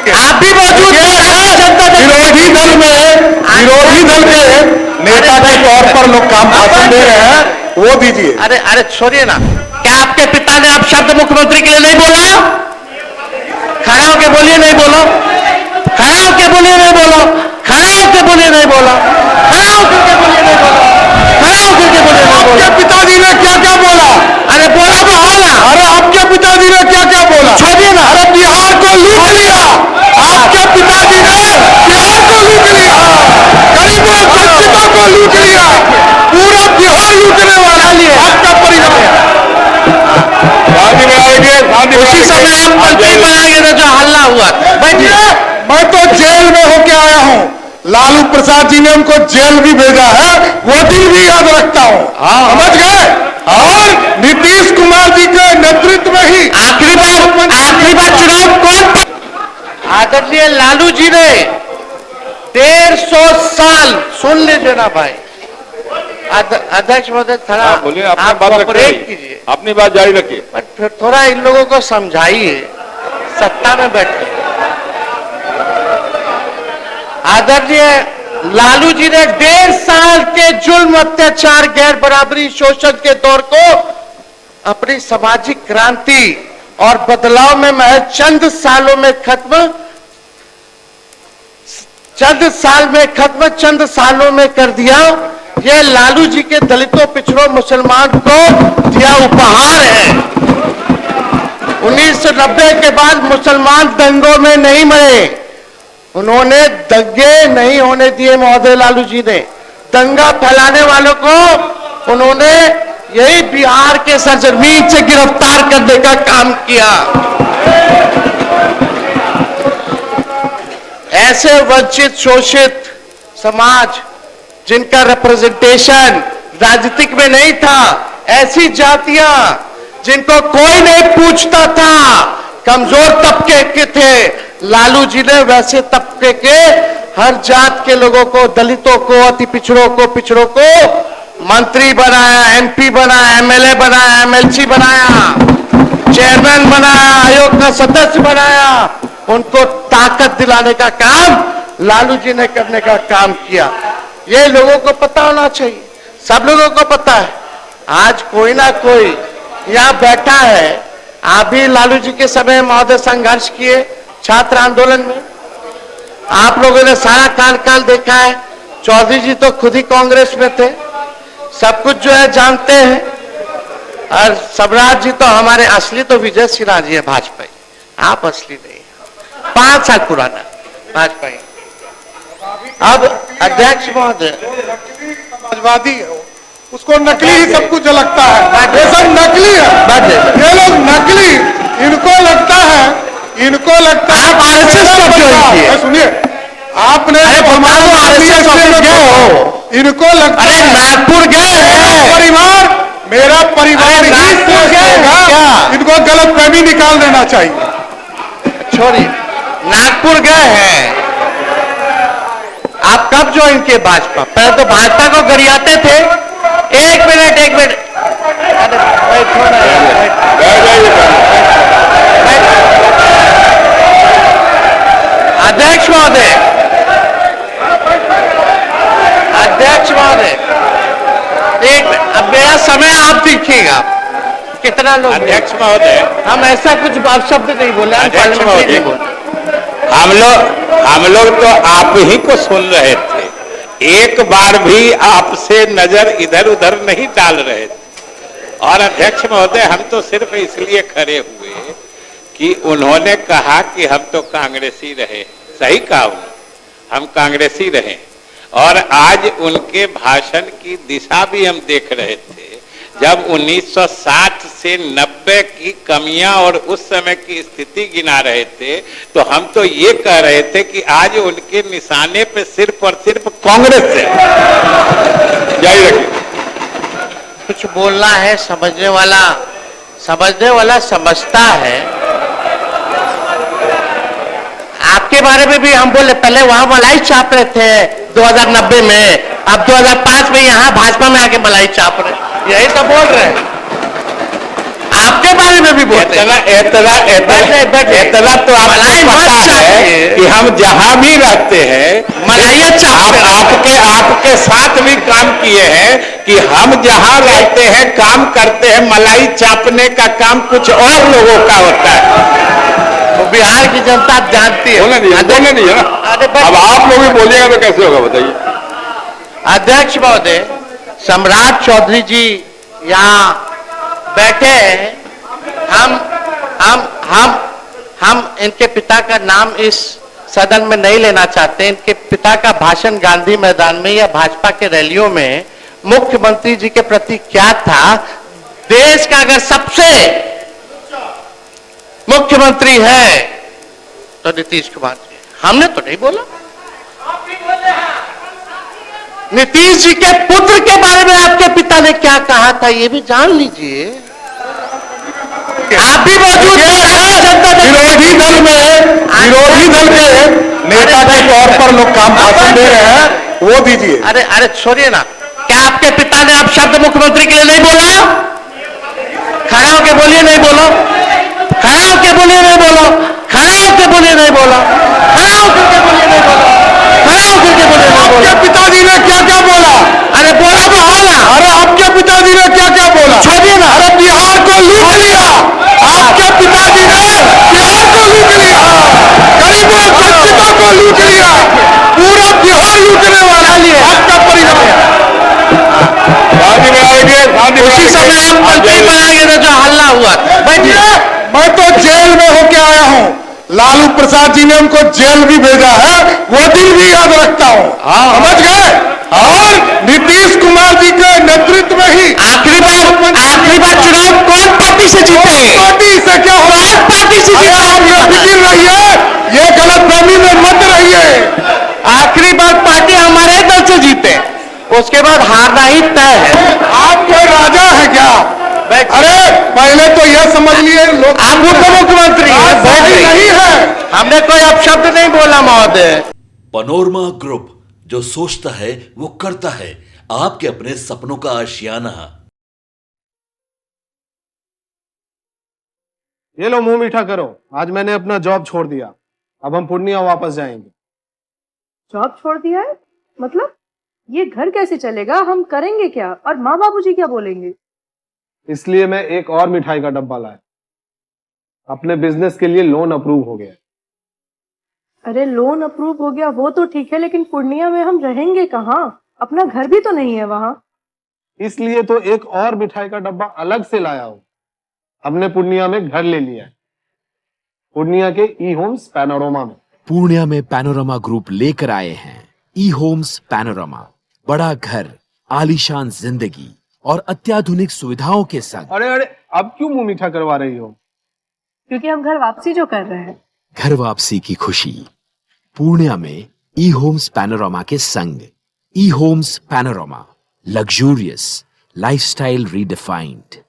के आप भी मौजूद थे विरोधी दल के नेता के तौर पर लोग काम भाषण दे रहे हैं, वो दीजिए। अरे अरे छोड़िए ना, क्या आपके पिता ने अब शब्द मुख्यमंत्री के लिए नहीं बोला? खड़ा होके बोलिए नहीं बोलो, खड़ा होके बोलिए नहीं बोलो, खड़ा होके बोलिए नहीं बोलो, खड़ा होकर के बोलिए नहीं बोलो, खड़ा होकर के बोलिए नहीं बोलो। आपके पिताजी ने क्या क्या बोला? अरे बोला तो है ना। अरे आपके पिताजी ने क्या क्या बोला? छोड़िए ना। अरे बिहार को लूट लिया, आपके पिताजी ने बिहार को लूट लिया, गरीबों वंचितों को लूट लिया, पूरा बिहार लूटने वाला आपका परिवार। उसी समय आप मंत्री बनाएंगे तो जो हल्ला हुआ। बैठिए। मैं तो जेल में होके आया हूँ, लालू प्रसाद जी ने हमको जेल भी भेजा है, वो दिन भी याद रखता हूँ। समझ गए? और नीतीश कुमार जी के नेतृत्व में ही आखिरी बार चुनाव कौन? आदरणीय लालू जी ने 150 साल, सुन लीजिए ना भाई। अध्यक्ष महोदय थोड़ा बोलिए, अपनी आप बात कोऑपरेट रखिए, कीजिए, अपनी बात जारी रखिए। बट फिर थोड़ा इन लोगों को समझाइए, सत्ता में बैठे। आदरणीय लालू जी ने 1.5 साल के जुल्म, अत्याचार, गैर बराबरी, शोषण के दौर को अपनी सामाजिक क्रांति और बदलाव में महज चंद साल में खत्म, चंद सालों में कर दिया। यह लालू जी के दलितों, पिछड़ों, मुसलमान को दिया उपहार है। 1990 के बाद मुसलमान दंगों में नहीं मरे, उन्होंने दंगे नहीं होने दिए महोदय। लालू जी ने दंगा फैलाने वालों को उन्होंने यही बिहार के सरजमीन से गिरफ्तार करने का काम किया। ऐसे वंचित, शोषित समाज जिनका रिप्रेजेंटेशन राजनीतिक में नहीं था, ऐसी जातियां जिनको कोई नहीं पूछता था, कमजोर तबके के थे, लालू जी ने वैसे तबके के हर जात के लोगों को, दलितों को, अति पिछड़ों को मंत्री बनाया, एमपी बनाया, एमएलए बनाया, एमएलसी बनाया, चेयरमैन बनाया, आयोग का सदस्य बनाया। उनको ताकत दिलाने का काम लालू जी ने करने का काम किया। ये लोगों को पता होना चाहिए, सब लोगों को पता है। आज कोई ना कोई यहाँ बैठा है, आप भी लालू जी के समय महोदय संघर्ष किए छात्र आंदोलन में, आप लोगों ने सारा काल देखा है। चौधरी जी तो खुद ही कांग्रेस में थे, सब कुछ जो है जानते हैं। और सबराज जी तो हमारे असली तो विजय सिन्हा जी है, भाजपा, आप असली नहीं, 5 साल पुराना भाजपा। अब अध्यक्ष महोदय समाजवादी है, उसको नकली ही सब कुछ लगता है, ये सब नकली है, ये लोग नकली, इनको लगता है आप आरएसएस को ज्वाइन किए। सुनिए, आपने इनको लगता है नागपुर गए हैं, परिवार, मेरा परिवार ही इनको गलत फहमी निकाल देना चाहिए। छोड़िए, नागपुर गए हैं, आप कब ज्वाइन किए भाजपा? पहले तो भाजपा को गरियाते थे। एक मिनट, अध्यक्ष महोदय, एक अब मेरा समय आप देखिएगा कितना लोग। अध्यक्ष महोदय, हम ऐसा कुछ शब्द नहीं बोले, अध्यक्ष महोदय, हम लोग तो आप ही को सुन रहे थे, एक बार भी आपसे नजर इधर उधर नहीं डाल रहे थे। और अध्यक्ष महोदय, हम तो सिर्फ इसलिए खड़े हुए कि उन्होंने कहा कि हम तो कांग्रेसी रहे, सही कहा उन्होंने, हम कांग्रेसी रहे। और आज उनके भाषण की दिशा भी हम देख रहे थे, जब 1960 से 90 की कमियां और उस समय की स्थिति गिना रहे थे, तो हम तो ये कह रहे थे कि आज उनके निशाने पे सिर्फ और सिर्फ कांग्रेस है। जारी रखिए। कुछ बोलना है, समझने वाला समझता है। आपके बारे में भी हम बोले, पहले वहां मलाई चाप रहे थे 2090 में, अब 2005 में यहाँ भाजपा में आके मलाई चाप रहे, यही तो बोल रहे हैं। आपके बारे में भी बोलते हैं। इतना तो आपको पता है हम जहां भी रहते हैं मलाइया चापते आपके साथ भी काम किए हैं कि हम जहां रहते हैं काम करते हैं, मलाई चापने का काम कुछ और लोगों का होता है। तो बिहार की जनता जानती है। बोलने नहीं है ना। अरे बस- अब आप लोग भी बोलिएगा तो कैसे होगा बताइए। अध्यक्ष महोदय, सम्राट चौधरी जी यहाँ बैठे हैं। हम इनके पिता का नाम इस सदन में नहीं लेना चाहते। इनके पिता का भाषण गांधी मैदान में या भाजपा के रैलियों में मुख्यमंत्री जी के प्रति क्या था? देश का अगर सबसे मुख्यमंत्री है तो नीतीश कुमार जी। हमने तो नहीं बोला। नीतीश जी के पुत्र के बारे में आपके पिता ने क्या कहा था ये भी जान लीजिए। आप भी मौजूद हैं जनता दल विरोधी दल के नेता के तौर पर लोग काम भाषण दे रहे हैं, वो दीजिए। अरे छोड़िए ना। क्या आपके पिता ने अब शब्द मुख्यमंत्री के लिए नहीं बोला? खड़ा होके बोलिए नहीं बोलो। खड़ा होके बोलिए नहीं बोलो। खड़ा होके बोलिए नहीं बोलो। खड़ा होकर के बोलिए नहीं बोलो। खड़ा होकर के बोलिए नहीं बोलो। आपके पिताजी ने क्या क्या बोला? अरे बोला तो है ना। अरे आपके पिताजी ने क्या क्या बोला? छोड़िए ना। अरे बिहार को लूट लिया। आपके पिताजी ने बिहार को लूट लिया, गरीबों वंचितों को लूट लिया, पूरा बिहार लूटने वाला लिए आपका परिवार है। शांति बनाएंगे, शांति उसी समय आप मंत्री बनाएंगे तो जो हल्ला हुआ था। बैठिए। मैं तो जेल में होके आया हूँ। लालू प्रसाद जी ने हमको जेल भी भेजा है, वो दिन भी याद रखता हूँ। समझ गए? और नीतीश कुमार जी के नेतृत्व में ही आखिरी बार चुनाव कौन पार्टी से जीते? पार्टी से क्या होगा? पार्टी से अरे आप ये फिक्र रहिए, ये गलतफहमी में मत रहिए। आखिरी बार पार्टी हमारे दल से जीते, उसके बाद हारना ही तय है। आप कोई राजा है क्या? अरे पहले तो यह समझ लिए लोग आप उप मुख्यमंत्री हैं, बैठ सही जाइए। नहीं है। हमने कोई अपशब्द नहीं बोला महोदय। पनोरमा ग्रुप, जो सोचता है वो करता है। आपके अपने सपनों का आशियाना। ये लो मुंह मीठा करो। आज मैंने अपना जॉब छोड़ दिया। अब हम पूर्णिया वापस जाएंगे। जॉब छोड़ दिया है? मतलब ये घर कैसे चलेगा? हम करेंगे क्या? और माँ बाबूजी क्या बोलेंगे? इसलिए मैं एक और मिठाई का डब्बा लाया। अपने बिजनेस के लिए लोन अप्रूव हो गया। अरे लोन अप्रूव हो गया वो तो ठीक है, लेकिन पूर्णिया में हम रहेंगे कहाँ? अपना घर भी तो नहीं है वहाँ। इसलिए तो एक और मिठाई का डब्बा अलग से लाया हूं। हमने पूर्णिया में घर ले लिया है, पूर्णिया के ई होम्स पैनोरमा में। पूर्णिया में पैनोरमा ग्रुप लेकर आए हैं ई होम्स पैनोरमा। बड़ा घर, आलीशान जिंदगी और अत्याधुनिक सुविधाओं के संग। अरे अब क्यों मुंह मीठा करवा रही हो? क्योंकि हम घर वापसी जो कर रहे हैं। घर वापसी की खुशी पूर्णिया में ई होम्स पैनोरमा के संग। ई homes panorama, luxurious lifestyle redefined.